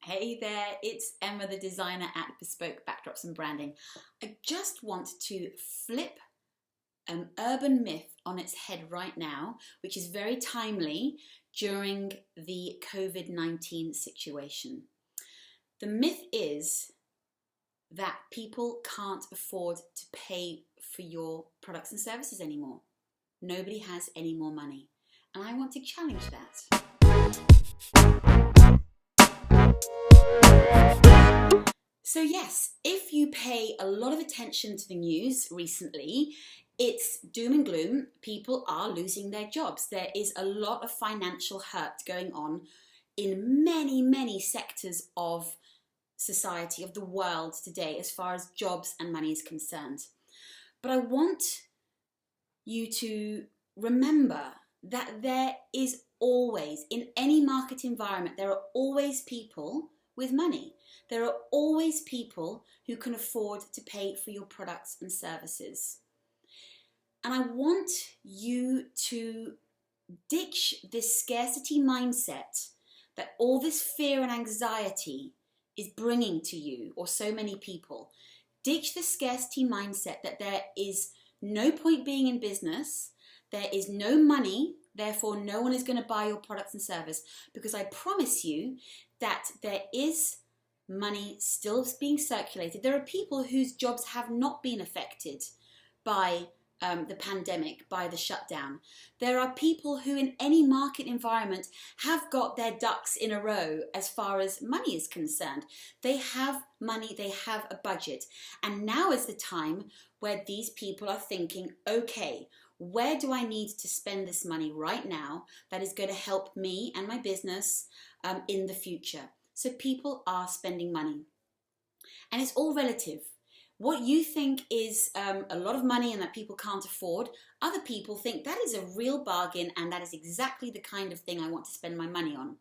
Hey there, it's Emma, the designer at Bespoke Backdrops and Branding. I just want to flip an urban myth on its head right now, which is very timely during the COVID-19 situation. The myth is that people can't afford to pay for your products and services anymore. Nobody has any more money. And I want to challenge that. So yes, if you pay a lot of attention to the news recently, it's doom and gloom. People are losing their jobs. There is a lot of financial hurt going on in many sectors of society, of the world today, as far as jobs and money is concerned. But I want you to remember that there is always, in any market environment, there are always people with money. There are always people who can afford to pay for your products and services. And I want you to ditch this scarcity mindset that all this fear and anxiety is bringing to you or so many people. Ditch the scarcity mindset that there is no point being in business, there is no money, therefore no one is going to buy your products and service, because I promise you that there is money still being circulated. There are people whose jobs have not been affected by the pandemic, by the shutdown. There are people who in any market environment have got their ducks in a row as far as money is concerned. They have money, they have a budget. And now is the time where these people are thinking, okay, where do I need to spend this money right now that is going to help me and my business in the future? So people are spending money. And it's all relative. What you think is a lot of money and that people can't afford, other people think that is a real bargain and that is exactly the kind of thing I want to spend my money on.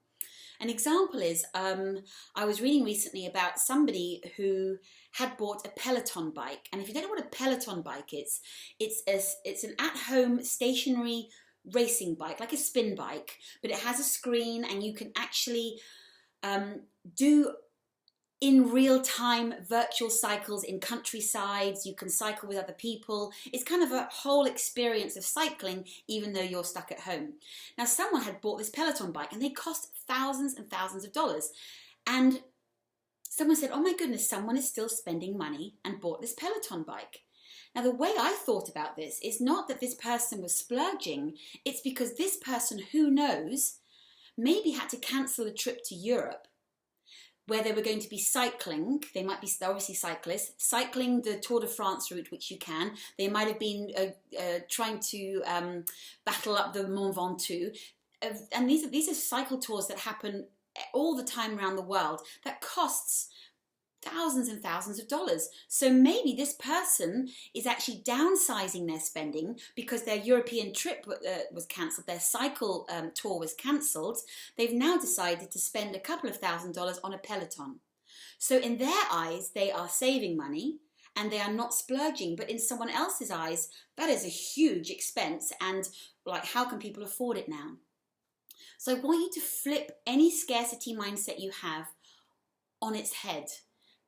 An example is, I was reading recently about somebody who had bought a Peloton bike. And if you don't know what a Peloton bike is, it's an at-home stationary racing bike, like a spin bike, but it has a screen and you can actually do in real time virtual cycles in countrysides. You can cycle with other people. It's kind of a whole experience of cycling, even though you're stuck at home. Now, someone had bought this Peloton bike and they cost thousands and thousands of dollars. And someone said, oh my goodness, someone is still spending money and bought this Peloton bike. Now, the way I thought about this is not that this person was splurging. It's because this person, who knows, maybe had to cancel a trip to Europe where they were going to be cycling. They're obviously cyclists, cycling the Tour de France route, which you can. They might have been trying to battle up the Mont Ventoux. And these are cycle tours that happen all the time around the world that costs thousands and thousands of dollars. So maybe this person is actually downsizing their spending because their European trip was cancelled, their cycle tour was cancelled. They've now decided to spend a couple of $1,000s on a Peloton. So in their eyes, they are saving money and they are not splurging, but in someone else's eyes, that is a huge expense, and like, how can people afford it now? So I want you to flip any scarcity mindset you have on its head.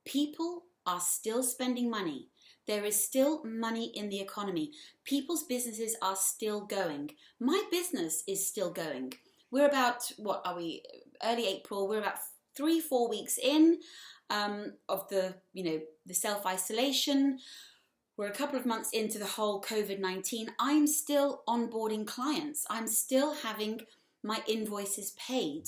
People are still spending money. There is still money in the economy. People's businesses are still going. My business is still going. We're about, what are we, early April, we're about 3-4 weeks in of the self-isolation. We're a couple of months into the whole COVID-19. I'm still onboarding clients. I'm still having my invoices paid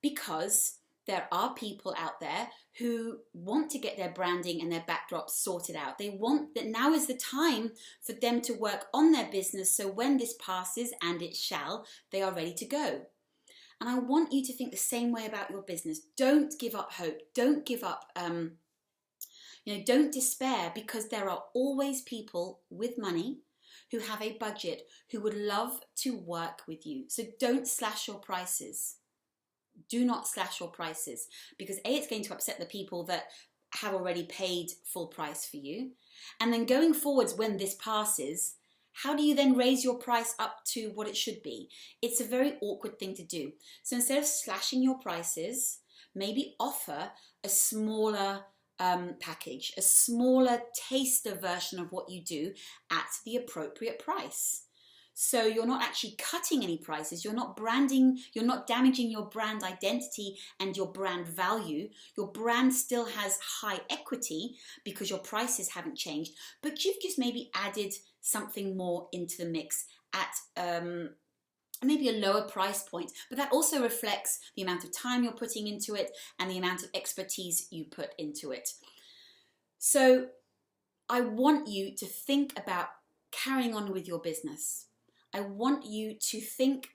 because there are people out there who want to get their branding and their backdrops sorted out. They want that now is the time for them to work on their business, so when this passes, and it shall, they are ready to go. And I want you to think the same way about your business. Don't give up hope. Don't give up, don't despair, because there are always people with money who have a budget who would love to work with you. So don't slash your prices. Do not slash your prices, because A, it's going to upset the people that have already paid full price for you. And then going forwards, when this passes, how do you then raise your price up to what it should be? It's a very awkward thing to do. So instead of slashing your prices, maybe offer a smaller package, a smaller taster version of what you do at the appropriate price. So you're not actually cutting any prices, you're not branding, you're not damaging your brand identity and your brand value. Your brand still has high equity because your prices haven't changed, but you've just maybe added something more into the mix at maybe a lower price point, but that also reflects the amount of time you're putting into it and the amount of expertise you put into it. So I want you to think about carrying on with your business. I want you to think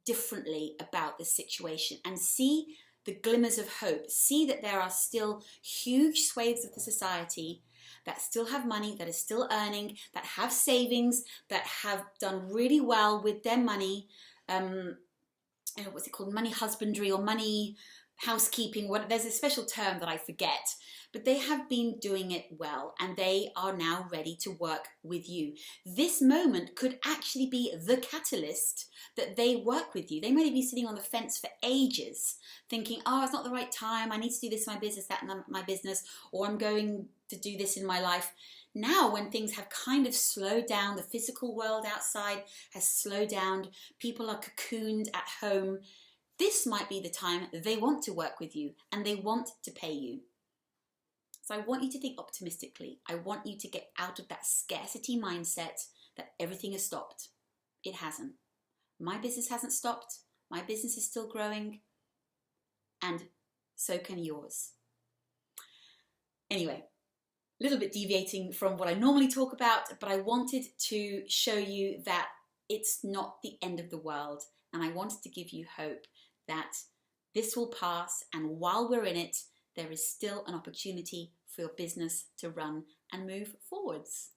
differently about the situation and see the glimmers of hope. See that there are still huge swathes of the society that still have money, that are still earning, that have savings, that have done really well with their money. What's it called? Money husbandry or money housekeeping. There's a special term that I forget. But they have been doing it well and they are now ready to work with you. This moment could actually be the catalyst that they work with you. They might be sitting on the fence for ages thinking, oh, it's not the right time. I need to do this in my business, that in my business, or I'm going to do this in my life. Now, when things have kind of slowed down, the physical world outside has slowed down, people are cocooned at home, this might be the time they want to work with you and they want to pay you. So I want you to think optimistically. I want you to get out of that scarcity mindset that everything has stopped. It hasn't. My business hasn't stopped. My business is still growing. And so can yours. Anyway, a little bit deviating from what I normally talk about, but I wanted to show you that it's not the end of the world. And I wanted to give you hope that this will pass. And while we're in it, there is still an opportunity for your business to run and move forwards.